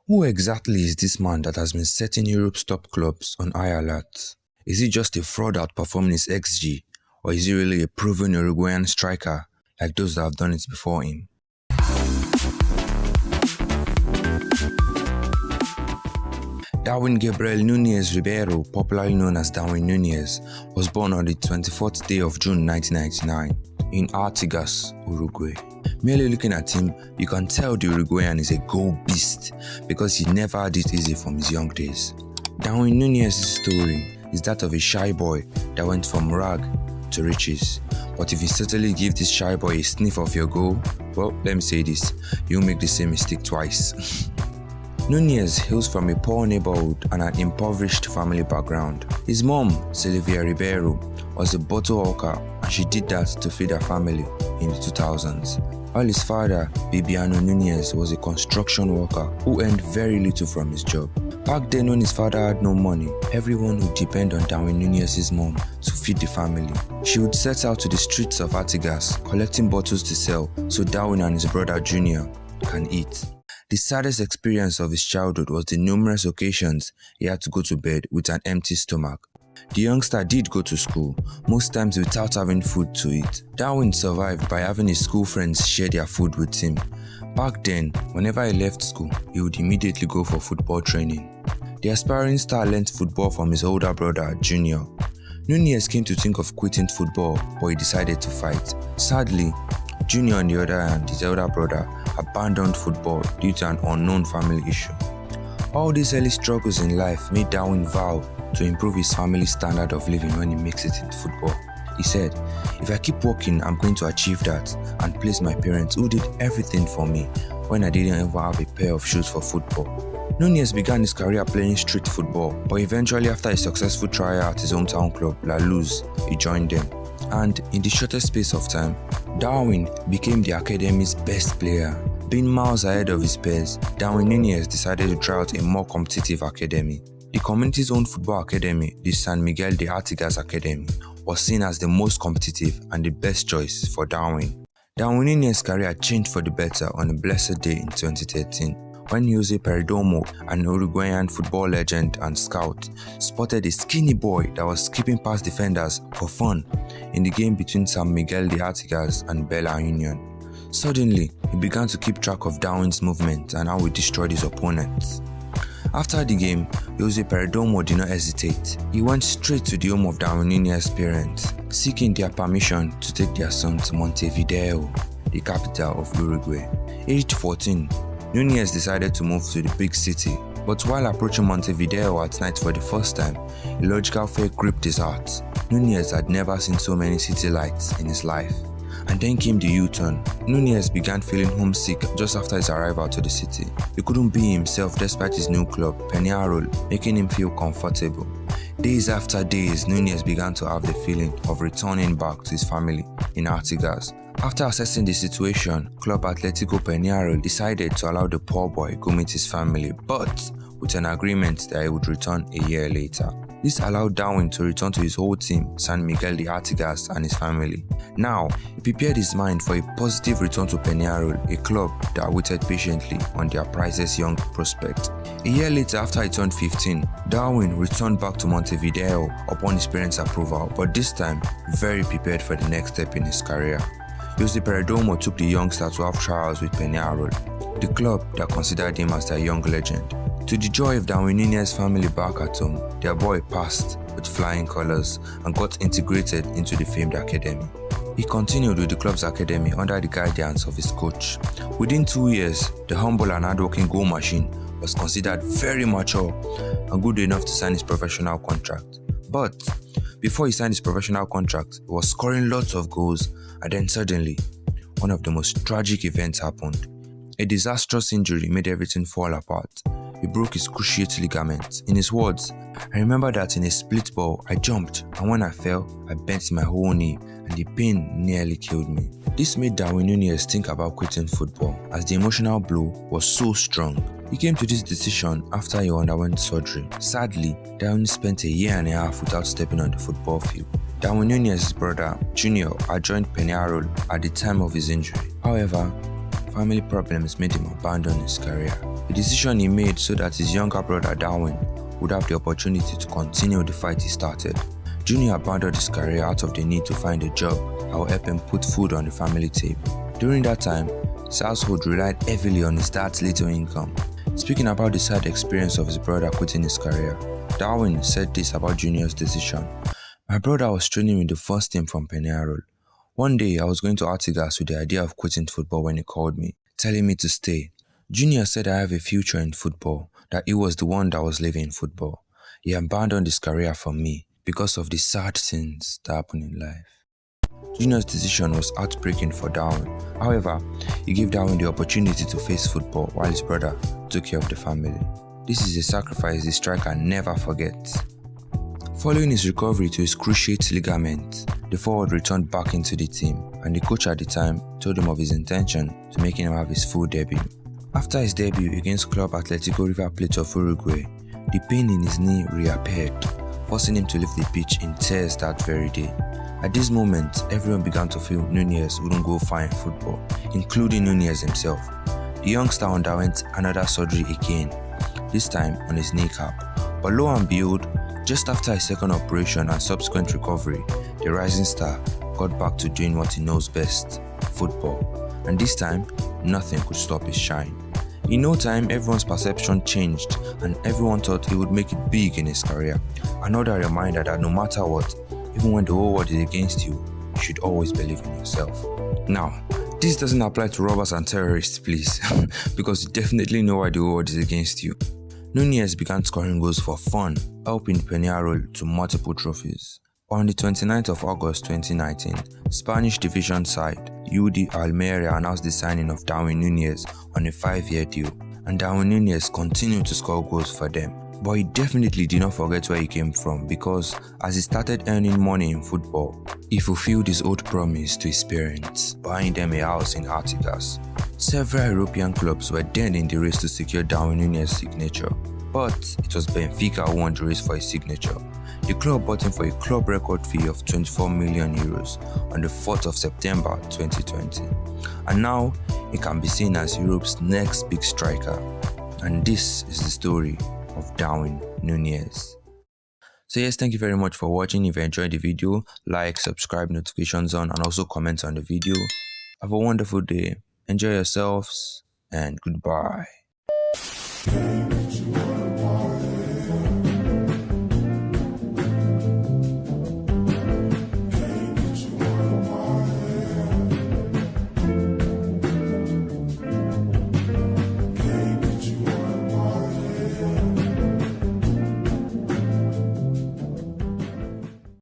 Who exactly is this man that has been setting Europe's top clubs on high alert? Is he just a fraud outperforming his XG, or is he really a proven Uruguayan striker like those that have done it before him? Darwin Gabriel Nunez Ribeiro, popularly known as Darwin Nunez, was born on the 24th day of June 1999 in Artigas, Uruguay. Merely looking at him, you can tell the Uruguayan is a goal beast because he never had it easy from his young days. Darwin Nunez's story is that of a shy boy that went from rag to riches. But if you certainly give this shy boy a sniff of your goal, well, let me say this, you'll make the same mistake twice. Nunez hails from a poor neighborhood and an impoverished family background. His mom, Silvia Ribeiro, was a bottle hawker and she did that to feed her family in the 2000s. While his father, Bibiano Nunez, was a construction worker who earned very little from his job. Back then when his father had no money, everyone would depend on Darwin Nunez's mom to feed the family. She would set out to the streets of Artigas, collecting bottles to sell so Darwin and his brother Junior can eat. The saddest experience of his childhood was the numerous occasions he had to go to bed with an empty stomach. The youngster did go to school, most times without having food to eat. Darwin survived by having his school friends share their food with him. Back then, whenever he left school, he would immediately go for football training. The aspiring star learned football from his older brother, Junior. Nunez came to think of quitting football, but he decided to fight. Sadly, Junior, on the other hand, his elder brother, abandoned football due to an unknown family issue. All these early struggles in life made Darwin vow to improve his family's standard of living when he makes it in football. He said, "If I keep working, I'm going to achieve that and please my parents who did everything for me when I didn't ever have a pair of shoes for football." Nunez began his career playing street football, but eventually after a successful trial at his hometown club, La Luz, he joined them. And in the shortest space of time, Darwin became the academy's best player. Being miles ahead of his peers, Darwin Nunez decided to try out a more competitive academy. The community's own football academy, the San Miguel de Artigas Academy, was seen as the most competitive and the best choice for Darwin. Darwin Nunez's career changed for the better on a blessed day in 2013. When Jose Perdomo, an Uruguayan football legend and scout, spotted a skinny boy that was skipping past defenders for fun in the game between San Miguel de Artigas and Bella Union. Suddenly, he began to keep track of Darwin's movement and how he destroyed his opponents. After the game, Jose Perdomo did not hesitate. He went straight to the home of Darwin Nunez's parents, seeking their permission to take their son to Montevideo, the capital of Uruguay. Aged 14, Nunez decided to move to the big city, but while approaching Montevideo at night for the first time, a logical fear gripped his heart. Nunez had never seen so many city lights in his life. And then came the U-turn. Nunez began feeling homesick just after his arrival to the city. He couldn't be himself despite his new club, Peñarol, making him feel comfortable. Days after days, Nunez began to have the feeling of returning back to his family in Artigas. After assessing the situation, Club Atletico Peñarol decided to allow the poor boy go meet his family, but with an agreement that he would return a year later. This allowed Darwin to return to his whole team, San Miguel de Artigas and his family. Now, he prepared his mind for a positive return to Peñarol, a club that waited patiently on their priceless young prospect. A year later, after he turned 15, Darwin returned back to Montevideo upon his parents' approval, but this time, very prepared for the next step in his career. Jose Perdomo took the youngster to have trials with Peñarol, the club that considered him as their young legend. To the joy of Darwin Nunez's family back at home, their boy passed with flying colors and got integrated into the famed academy. He continued with the club's academy under the guidance of his coach. Within 2 years, the humble and hardworking goal machine was considered very mature and good enough to sign his professional contract. But before he signed his professional contract, he was scoring lots of goals, and then suddenly, one of the most tragic events happened. A disastrous injury made everything fall apart. He broke his cruciate ligament. In his words, "I remember that in a split ball, I jumped, and when I fell, I bent my whole knee, and the pain nearly killed me." This made Darwin Nunez think about quitting football, as the emotional blow was so strong. He came to this decision after he underwent surgery. Sadly, Darwin spent a year and a half without stepping on the football field. Darwin Nunez's brother, Junior, had joined Peñarol at the time of his injury. However, family problems made him abandon his career. A decision he made so that his younger brother Darwin would have the opportunity to continue the fight he started. Junior abandoned his career out of the need to find a job that would help him put food on the family table. During that time, his household relied heavily on his dad's little income. Speaking about the sad experience of his brother quitting his career, Darwin said this about Junior's decision. My brother was training with the first team from Penarol. One day, I was going to Addicts with the idea of quitting football when he called me, telling me to stay. Junior said I have a future in football, that he was the one that was living in football. He abandoned his career for me because of the sad things that happen in life. Junior's decision was heartbreaking for Darwin. However, he gave Darwin the opportunity to face football while his brother took care of the family. This is a sacrifice the striker never forgets. Following his recovery to his cruciate ligament, the forward returned back into the team, and the coach at the time told him of his intention to making him have his full debut. After his debut against Club Atletico River Plate of Uruguay, the pain in his knee reappeared, forcing him to leave the pitch in tears that very day. At this moment, everyone began to feel Nunez wouldn't go far in football, including Nunez himself. The youngster underwent another surgery again, this time on his kneecap. But lo and behold, just after his second operation and subsequent recovery, the rising star got back to doing what he knows best, football. And this time, nothing could stop his shine. In no time, everyone's perception changed and everyone thought he would make it big in his career. Another reminder that no matter what, even when the whole world is against you, you should always believe in yourself. Now, this doesn't apply to robbers and terrorists, please, because you definitely know why the whole world is against you. Nunez began scoring goals for fun, helping Penarol to multiple trophies. On the 29th of August 2019, Spanish division side UD Almeria announced the signing of Darwin Nunez on a 5-year deal, and Darwin Nunez continued to score goals for them. But he definitely did not forget where he came from, because as he started earning money in football, he fulfilled his old promise to his parents, buying them a house in Addicts. Several European clubs were then in the race to secure Darwin Nunez's signature, but it was Benfica who won the race for his signature. The club bought him for a club record fee of 24 million euros on the 4th of September 2020. And now, he can be seen as Europe's next big striker. And this is the story of Darwin Nunez. So yes, thank you very much for watching. If you enjoyed the video, like, subscribe, notifications on, and also comment on the video. Have a wonderful day. Enjoy yourselves, and goodbye.